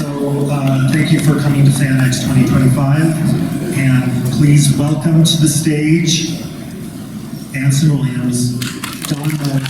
Thank you for coming to FanX 2025, and please welcome to the stage Anson Williams, Don Mills.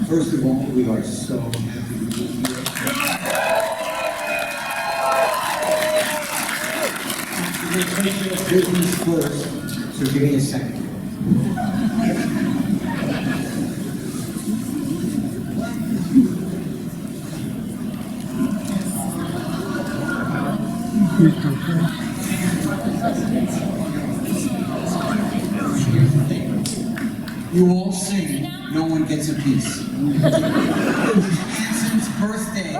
First of all, we are so happy to be here. We're taking business first, so give me a second. You all sing, no one gets a piece. Anson's birthday.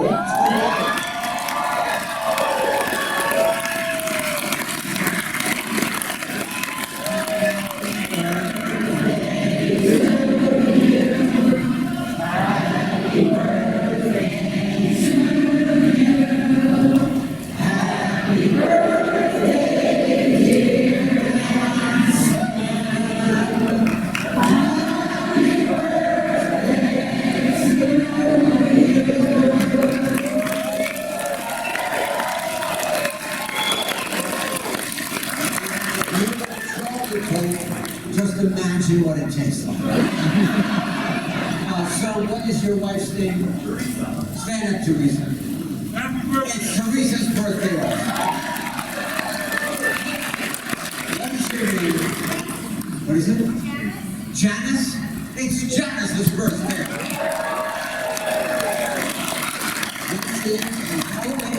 Just imagine what it tastes like. So what is your wife's name? Teresa. Stand up, Teresa. Happy birthday. It's Teresa's birthday. What is your name? What is it? Janice? It's Janice's birthday.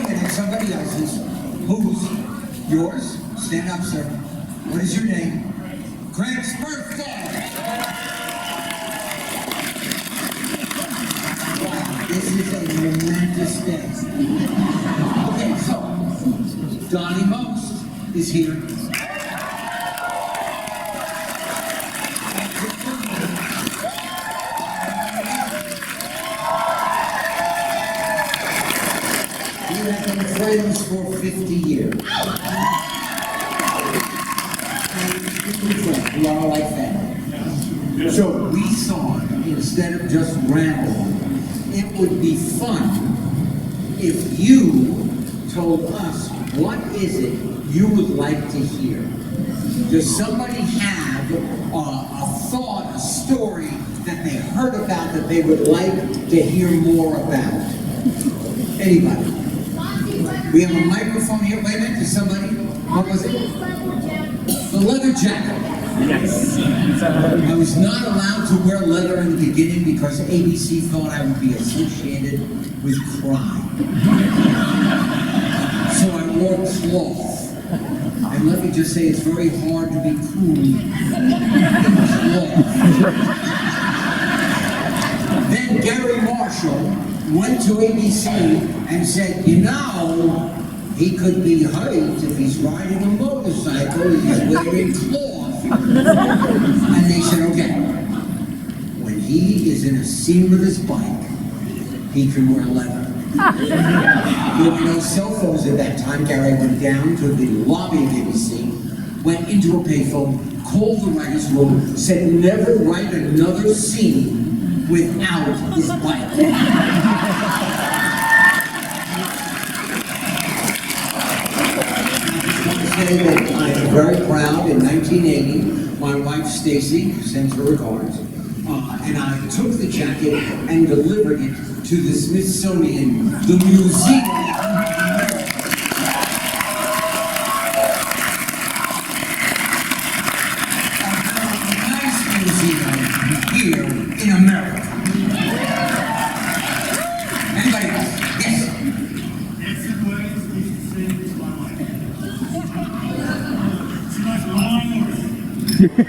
And it's somebody else's. Whose? Yours? Stand up, sir. What is your name? Greg's birthday! Wow, this is a momentous day. Okay, so, Donnie Most is here. We have been friends for 50 years. We are like family. So we thought, instead of just rambling, it would be fun if you told us what is it you would like to hear. Does somebody have a thought, a story that they heard about that they would like to hear more about? Anybody? We have a microphone here. Wait a minute, is somebody? What was it? The leather jacket. Yes. I was not allowed to wear leather in the beginning because ABC thought I would be associated with crime. So I wore cloth. And let me just say, it's very hard to be cool in cloth. Then Gary Marshall went to ABC and said, you know, he could be hurt if he's riding a motorcycle, he's wearing cloth. And they said, okay, when he is in a scene with his bike, he can wear leather. There were no cell phones at that time. Gary went down to the lobby of ABC, went into a payphone, called the writers' room, said never write another scene without his bike. That I am very proud. In 1980, my wife Stacy sends her regards, and I took the jacket and delivered it to the Smithsonian, the Museum. A nice museum here in America. Anybody else? Yes. Anson Williams used to sing to my wife. She likes Lamar Norris. Thank you.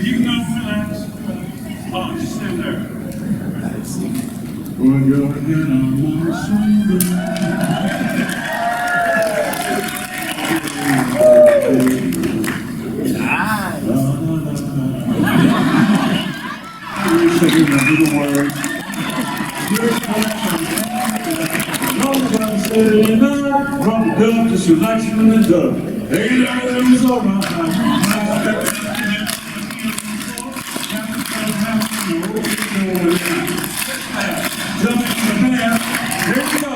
You can go relax. Oh, just stand there. Put your head on my shoulder. I wish I didn't remember the words. From the dove to selection in the dove. Hey, that was all right. Here we go.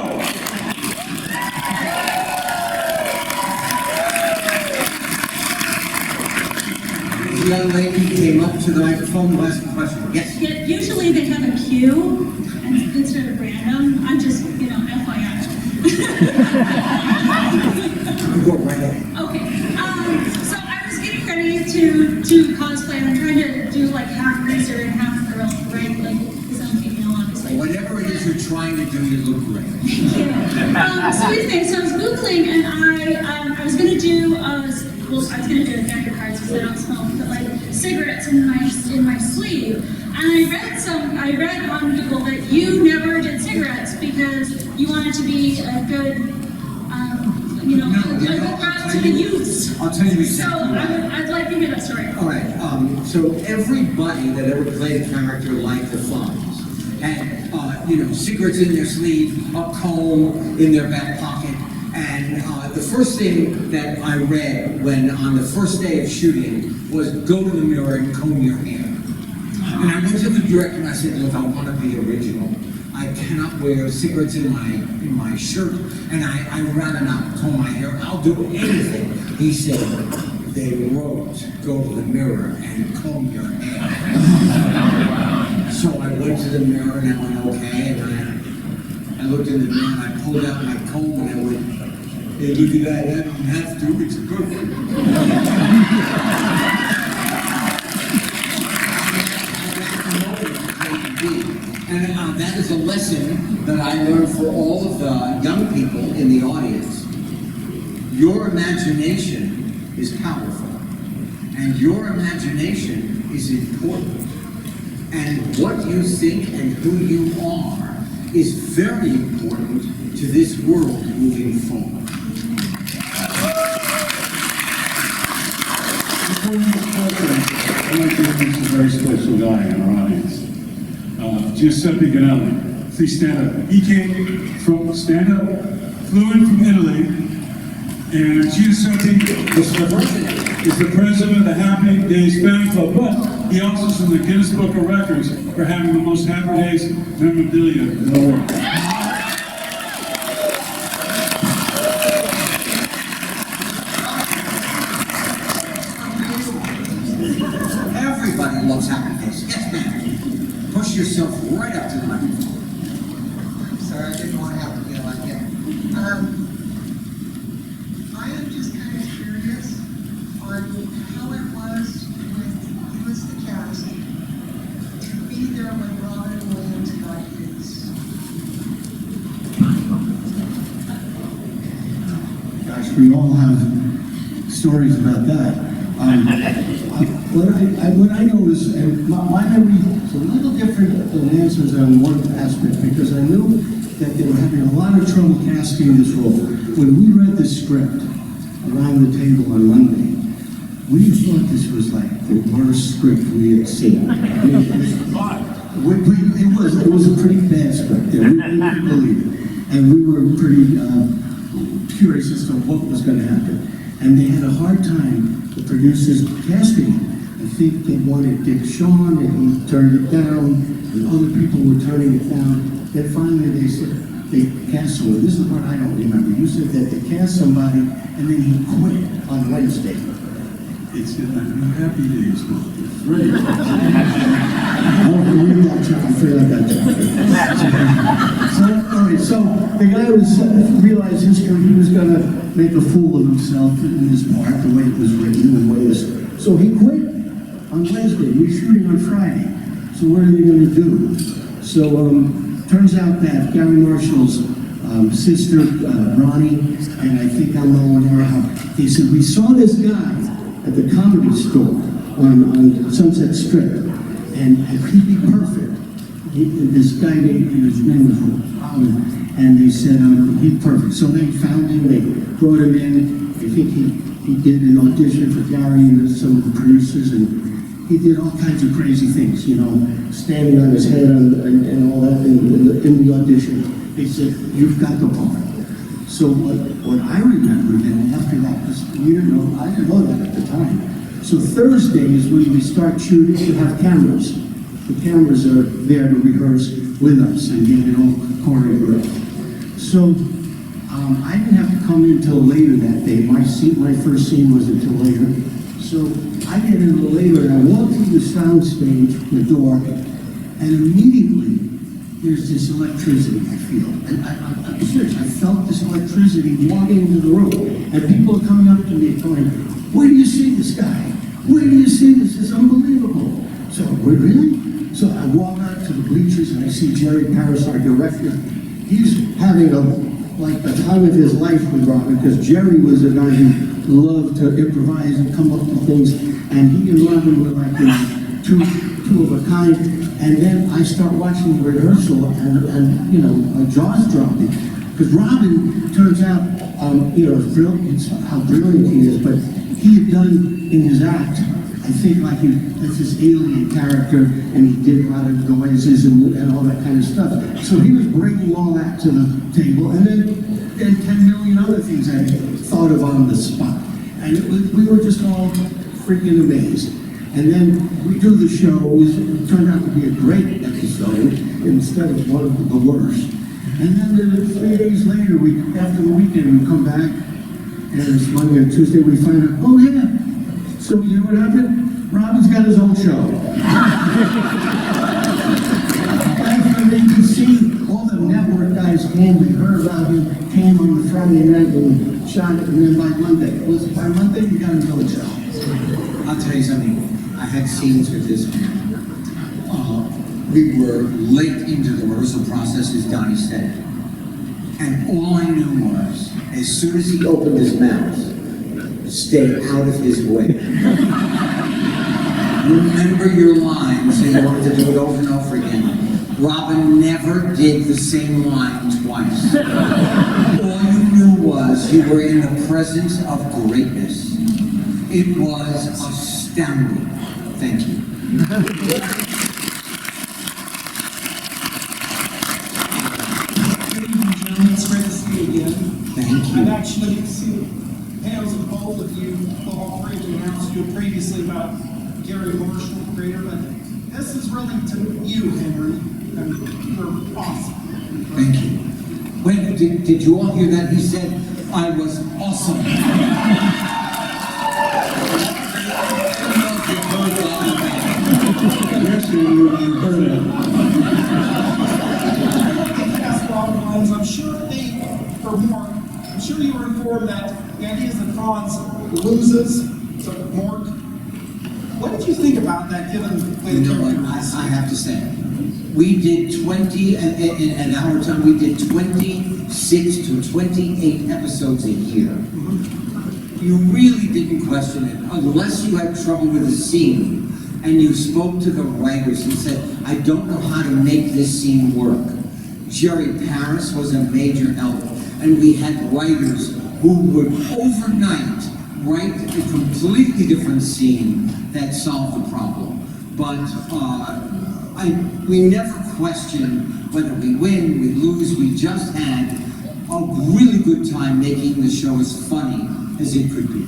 The young lady came up to the microphone to ask a question. Yes? Yeah, usually they have a cue instead of random. I'm just, FYI. You go right ahead. Okay. So I was getting ready to cosplay. I'm trying to do like half greaser and half girl, right? Like, because I'm female, obviously. Whatever it is you're trying to do, you look great. Thank you. So anything. So I was Googling and I was going to do, I was going to do a deck of cards because I don't smoke, but like cigarettes in my sleeve. And I read on Google that you never did cigarettes because you wanted to be a good, a good route to the youth. I'll tell you So exactly. I'd like to hear that story. All right. So everybody that ever played a character like the Fonz had, cigarettes in their sleeve, a comb in their back pocket, and the first thing that I read when on the first day of shooting was go to the mirror and comb your hair. And I went to the director and I said, look, I want to be original. I cannot wear cigarettes in my shirt, and I would rather not comb my hair. I'll do anything. He said, they wrote, go to the mirror and comb your hair. So I went to the mirror and I went, okay, and I looked in the mirror and I pulled out my comb and I went, hey, look at that, I don't have to, it's perfect. And that is a lesson that I learned for all of the young people in the audience. Your imagination is powerful, and your imagination is important. And what you think and who you are is very important to this world moving forward. I'd like to introduce a very special guy in our audience. Giuseppe Ganelli. Please stand up. He came from, stand up, flew in from Italy, and Giuseppe is the president of the Happy Days fan club, but he also is in the Guinness Book of Records for having the most Happy Days memorabilia in the world. Everybody loves Happy Days. Yes, ma'am. Push yourself right up to the microphone. I'm sorry, I didn't want to have to get like that. I am just kind of curious on how it was with you as the cast to be there when Robin Williams got his. Gosh, we all have stories about that. What I know is, and my memory is a little different than Anson's on one aspect, because I knew that they were having a lot of trouble casting this role. When we read the script around the table on Monday, we thought this was like the worst script we had seen. I mean, it was a pretty bad script. Yeah, we didn't believe it, and we were pretty curious as to what was going to happen. And they had a hard time, the producers, casting. I think they wanted Dick Shawn, and he turned it down, and other people were turning it down. Then finally they said, they cast someone. This is the part I don't remember. You said that they cast somebody, and then he quit on Wednesday. It's in the Happy Days book. It's great. I don't believe that, Chuck. I feel like that, Chuck. So, all right, so the guy realized he was going to make a fool of himself in his part, the way it was written, the way it was. So he quit on Wednesday. We were shooting on Friday. So what are they going to do? So turns out that Gary Marshall's sister, Ronnie, and I think I'm knowing her, how they said, we saw this guy at the comedy store on Sunset Strip, and he'd be perfect. This guy, his name was Robin, and they said, he's perfect. So they found him, they brought him in. I think he did an audition for Gary and some of the producers, and he did all kinds of crazy things, you know, standing on his head and all that in the audition. They said, you've got the part. So what I remember then after that, because we didn't know, I didn't know that at the time. So Thursday is when we start shooting, we have cameras. The cameras are there to rehearse with us and get it all choreographed. So I didn't have to come in until later that day. My first scene was until later. So I get in a little later and I walk through the sound stage, the door, and immediately there's this electricity I feel. And I'm serious, I felt this electricity walking into the room. And people are coming up to me going, where do you see this guy? Where do you see this? It's unbelievable. So, really? So I walk out to the bleachers and I see Jerry Paris, our director. He's having the time of his life with Robin, because Jerry was a guy who loved to improvise and come up with things. And he and Robin were like two of a kind. And then I start watching the rehearsal and you know, jaws dropping. Because Robin, turns out, you know, how brilliant he is, but he had done in his act, I think that's this alien character, and he did a lot of noises and all that kind of stuff. So he was bringing all that to the table, and then 10 million other things I thought of on the spot. And we were just all freaking amazed. And then we do the show. It turned out to be a great episode instead of one of the worst. And then 3 days later, after the weekend, we come back, and it's Monday or Tuesday, we find out, oh yeah. So you know what happened? Robin's got his own show. And you can see all the network guys came, they heard about him, came on the Friday night and shot it, and then by Monday, you got his own show. I'll tell you something. I had scenes with this man. We were late into the rehearsal process, as Donnie said. And all I knew was, as soon as he opened his mouth, stay out of his way. Remember your lines, and you wanted to do it over and over again. Robin never did the same line twice. All you knew was you were in the presence of greatness. It was astounding. Thank you. Ladies and gentlemen, it's great to see you again. Thank you. I've actually seen panels of both of you, well, all three of you announced you previously about Gary Marshall, creator, but this is really to you, Henry, and you're awesome. Thank you. Wait, did you all hear that? He said, I was awesome. Yes, you heard it. I'm sure you were informed that the idea is that Franz loses to Mork. What did you think about that, given the You know what, I have to say, we did 20, at our time, we did 26 to 28 episodes a year. You really didn't question it, unless you had trouble with a scene, and you spoke to the writers and said, I don't know how to make this scene work. Jerry Paris was a major help, and we had writers who would overnight write a completely different scene that solved the problem. But we never questioned whether we win, we lose. We just had a really good time making the show as funny as it could be.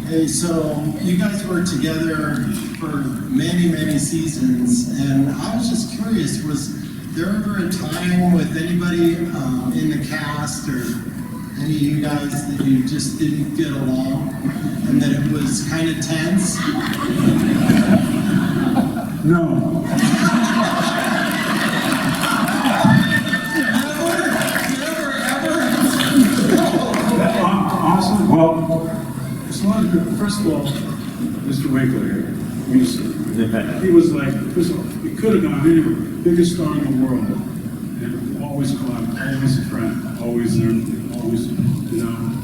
Hey, so you guys were together for many, many seasons, and I was just curious, was there ever a time with anybody in the cast or any of you guys that you just didn't get along and that it was kind of tense? No. Honestly, well, there's a lot of good. First of all, Mr. Winkler here. He was like, he could have gone anywhere, biggest star in the world, and always caught, always a friend, always there, always,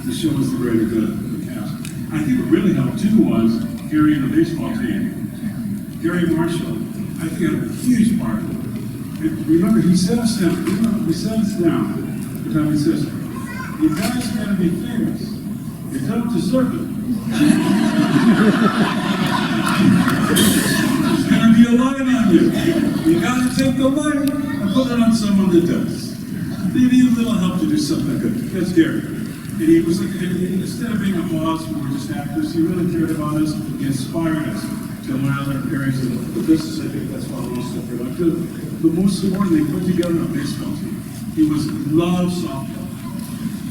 the show was the greater good of the cast. I think what really helped too was Gary and the baseball team. Gary Marshall, I think had a huge part. Remember, he set us down, the time he says, you guys are going to be famous. You don't deserve it. There's going to be a line on you. You got to take the line and put it on someone that does. They need a little help to do something good. That's Gary. And he was like, instead of being a boss, we were just actors, he really cared about us. He inspired us to learn other areas of the business. I think that's why we're so productive. But most importantly, put together a baseball team. He loved softball.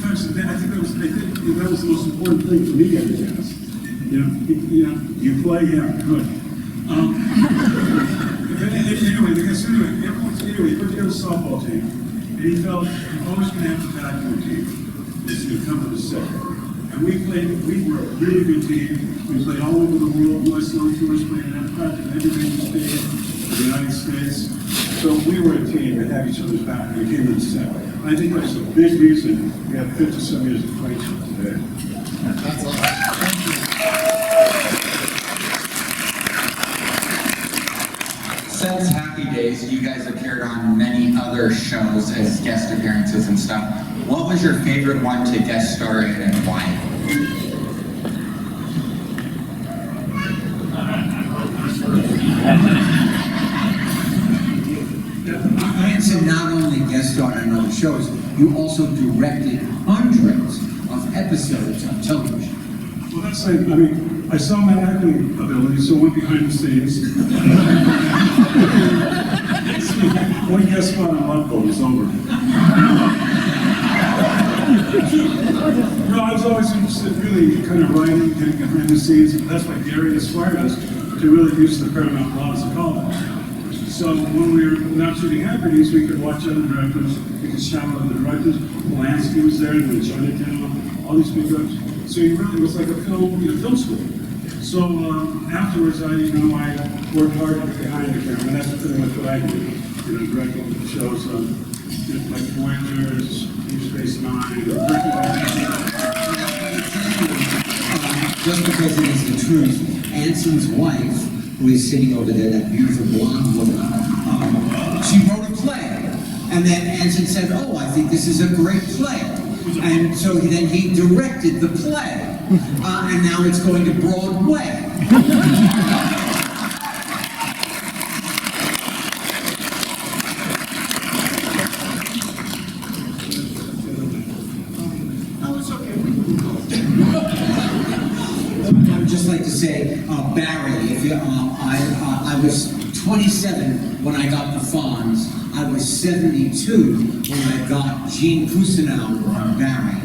I think that was the most important thing for me getting a chance. You play, yeah, good. Anyway, he put together a softball team, and he felt always going to have a vacuum team that's going to come to the set. And we were a really good team. We played all over the world, US on tours, played in practically every major state of the United States. So we were a team that had each other's back when we came to the set. I think that's a big reason we have 50-some years of friendship today. That's all. Thank you. Since Happy Days, you guys appeared on many other shows as guest appearances and stuff. What was your favorite one to guest star in and why? Anson not only guest starred on other shows, you also directed hundreds of episodes on television. Well, that's like, I saw my acting ability, so I went behind the scenes. One guest spot on Love Boat was over. No, I was always interested in really kind of writing, getting behind the scenes. That's why Gary inspired us to really use the Paramount Law as a college. So when we were not shooting Happy Days, we could watch other directors, we could shout out the directors. Polanski was there, and then Chinatown, all these big directors. So it really was like a film school. So afterwards, I worked hard to get behind the camera, and that's pretty much what I did. Directing shows like Winkler, Deep Space Nine, just because it is the truth, Anson's wife, who is sitting over there, that beautiful blonde woman, she wrote a play. And then Anson said, oh, I think this is a great play. And so then he directed the play. And now it's going to Broadway. I would just like to say, Barry, if you, I was 27 when I got the Fonz. I was 72 when I got Gene Cousineau on Barry.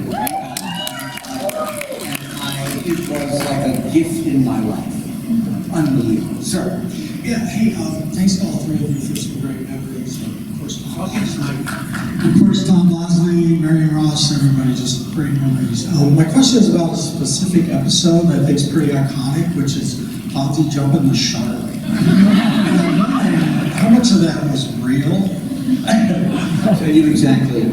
And it was like a gift in my life. Unbelievable. Sir. Yeah, hey, thanks to all three of you for some great memories. Of course, Tom Bosley, Marion Ross, everybody, just great memories. My question is about a specific episode that I think is pretty iconic, which is Fonzie jumping the shark. How much of that was real? I'll tell you exactly.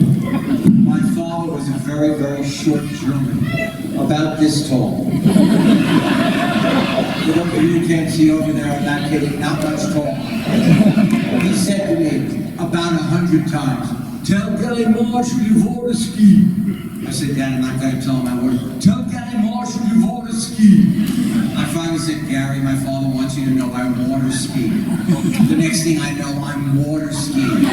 My father was a very, very short German, about this tall. You can't see over there, I'm not kidding, not much tall. He said to me about 100 times, tell Gary Marshall you water ski. I said, Dad, I'm not going to tell him I water. Tell Gary Marshall you water ski. I finally said, Gary, my father wants you to know I water ski. The next thing I know, I'm water skiing.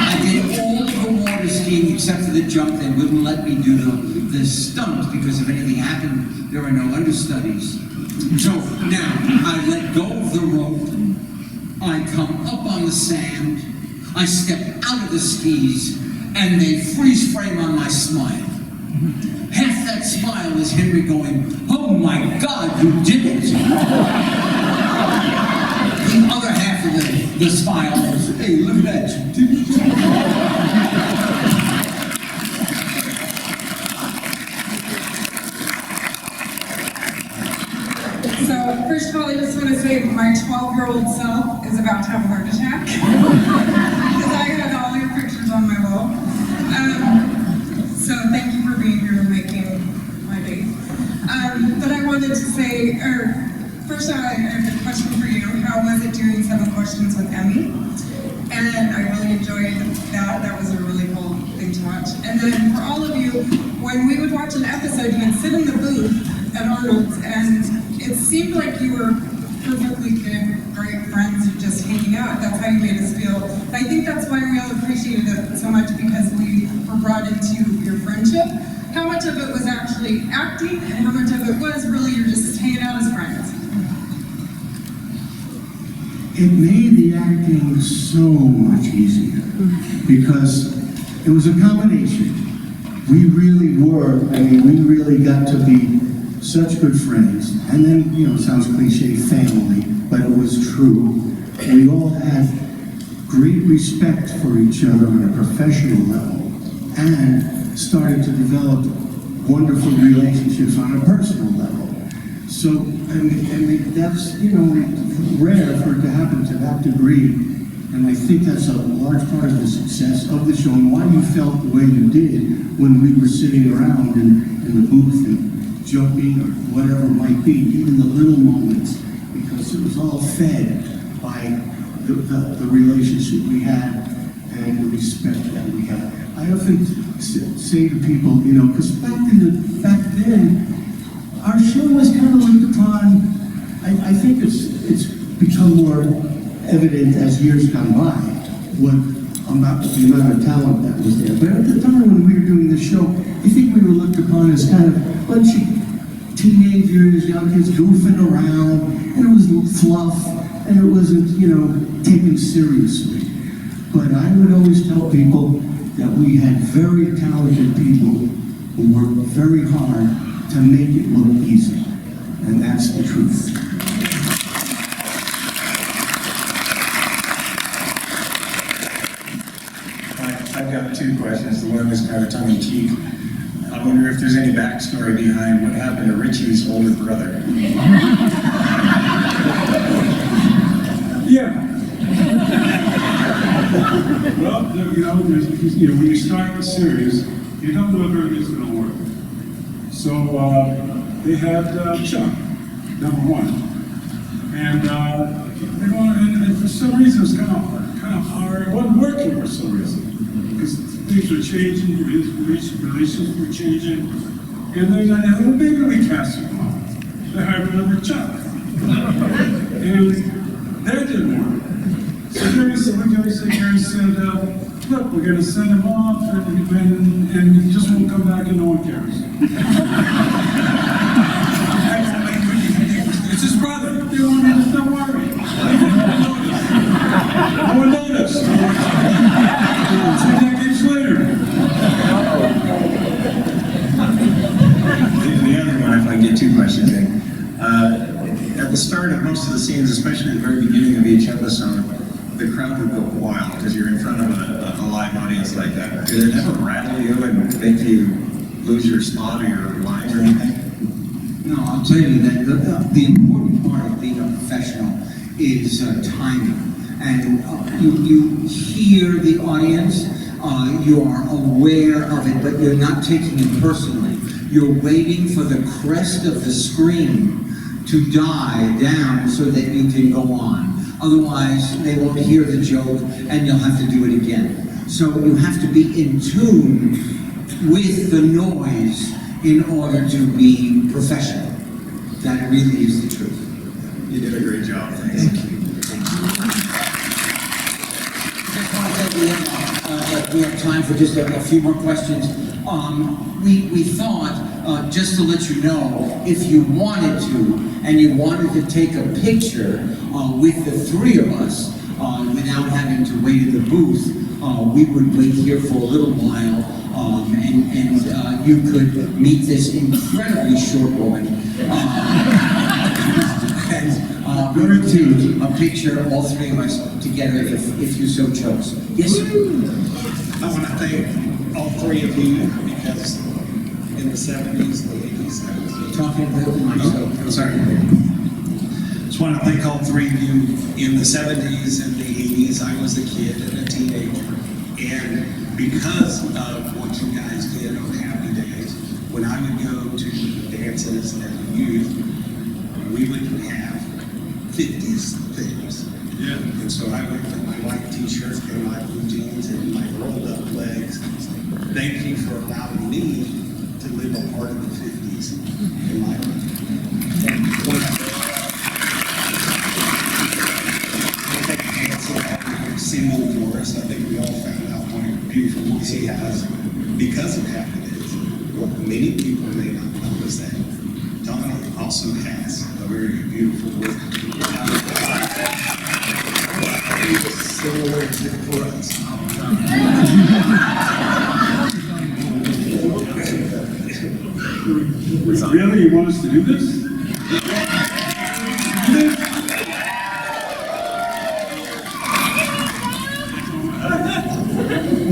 I did all the water skiing except for the jump. They wouldn't let me do the stunts because if anything happened, there were no understudies. So now I let go of the rope. I come up on the sand. I step out of the skis, and they freeze frame on my smile. Half that smile is Henry going, oh my God, you did it. The other half of the smile is, hey, look at that, you did it. So first of all, I just want to say my 12-year-old self is about to have a heart attack. Because I had all your pictures on my wall. So thank you for being here and making my day. But I wanted to say, first of all, I have a question for you. How was it doing 7 questions with Emmy? And I really enjoyed that. That was a really cool thing to watch. And then for all of you, when we would watch an episode, you would sit in the booth at Arnold's, and it seemed like you were perfectly good, great friends, just hanging out. That's how you made us feel. And I think that's why we all appreciated it so much, because we were brought into your friendship. How much of it was actually acting, and how much of it was really you're just hanging out as friends? It made the acting so much easier because it was a combination. We really we really got to be such good friends. And then, it sounds cliche, family, but it was true. We all had great respect for each other on a professional level and started to develop wonderful relationships on a personal level. So, that's, rare for it to happen to that degree. And I think that's a large part of the success of the show and why you felt the way you did when we were sitting around in the booth and joking or whatever it might be, even the little moments, because it was all fed by the relationship we had and the respect that we had. I often say to people, because back then, our show was kind of looked upon. I think it's become more evident as years gone by about the amount of talent that was there. But at the time when we were doing the show, I think we were looked upon as kind of a bunch of teenagers, young kids goofing around, and it was fluff, and it wasn't, taken seriously. But I would always tell people that we had very talented people who worked very hard to make it look easy. And that's the truth. I've got 2 questions. The one is kind of tongue-in-cheek. I wonder if there's any backstory behind what happened to Richie's older brother. Yeah. Well, when you start the series, you don't know if everything's going to work. So they had Chuck, number 1, and for some reason it was kind of hard. It wasn't working for some reason because things were changing, his relationships were changing, and then I said, well, maybe we cast him off. They hired another Chuck, and that didn't work. So Gary said, look, we're going to send him off, and he just won't come back, and no one cares. It's his brother. Don't worry. No one noticed. 2 decades later. The other one, if I get 2 questions in. At the start of most of the scenes, especially at the very beginning of each episode, the crowd would go wild because you're in front of a live audience like that. Did it ever rattle you and make you lose your spot or your line or anything? No, I'll tell you that the important part of being a professional is timing. And you hear the audience, you are aware of it, but you're not taking it personally. You're waiting for the crest of the screen to die down so that you can go on. Otherwise, they won't hear the joke and you'll have to do it again. So you have to be in tune with the noise in order to be professional. That really is the truth. You did a great job. Thanks. Thank you. Just want to say we have time for just a few more questions. We thought, just to let you know, if you wanted to, and you wanted to take a picture with the 3 of us, without having to wait in the booth, we would wait here for a little while, and you could meet this incredibly short woman. And we would do a picture, all 3 of us together, if you so chose. Yes, sir? I want to thank all 3 of you because in the 70s, the 80s, 70s. Talking about myself. I'm sorry. want to thank all three of you. In the 70s and the 80s, I was a kid and a teenager. And because of what you guys did on Happy Days, when I would go to dances as a youth, we would have 50s things. Yeah. And so I went with my white t-shirts and my blue jeans and my rolled up legs. Thank you for allowing me to live a part of the 50s in my life. Singing for us. I think we all found out what a beautiful voice he has because of Happy Days. What many people may not know is that Donnie also has a very beautiful voice. Similar for us. Really, you want us to do this?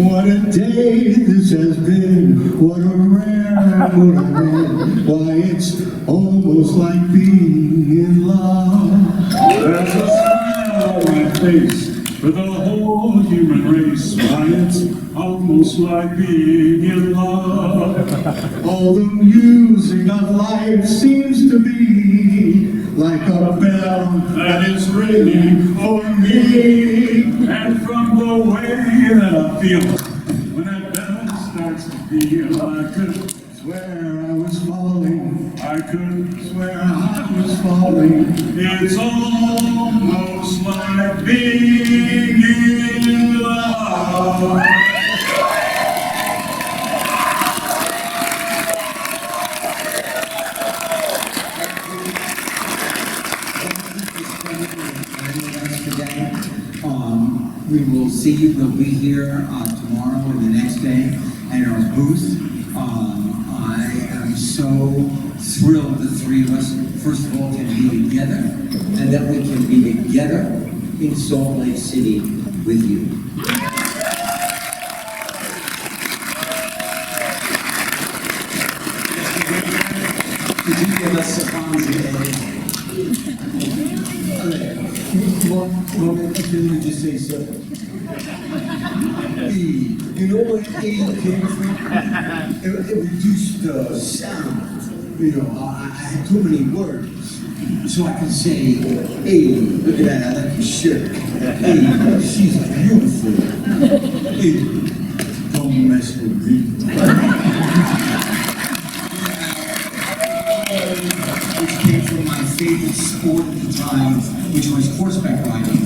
What a day this has been, what a rare mood I'm in. Why, it's almost like being in love. There's a smile on my face for the whole human race. Why, it's almost like being in love. All the music of life seems to be like a bell That is ringing for me. And from the way that I feel, when that bell starts to peal, I could where I was falling. I could Where I was falling. It's almost like being in love. We will see you, we'll be here tomorrow and the next day at our booth. I am so thrilled the three of us, first of all, can be together, and that we can be together in Salt Lake City with you. Could you give us a Well, can we just say so? You know where A came from? It reduced the sound. You know, I had too many words. So I can say, hey, look at that, I like your shirt. Hey, she's beautiful. Hey, don't mess with me. Which came from my favorite sport at the time, which was horseback riding.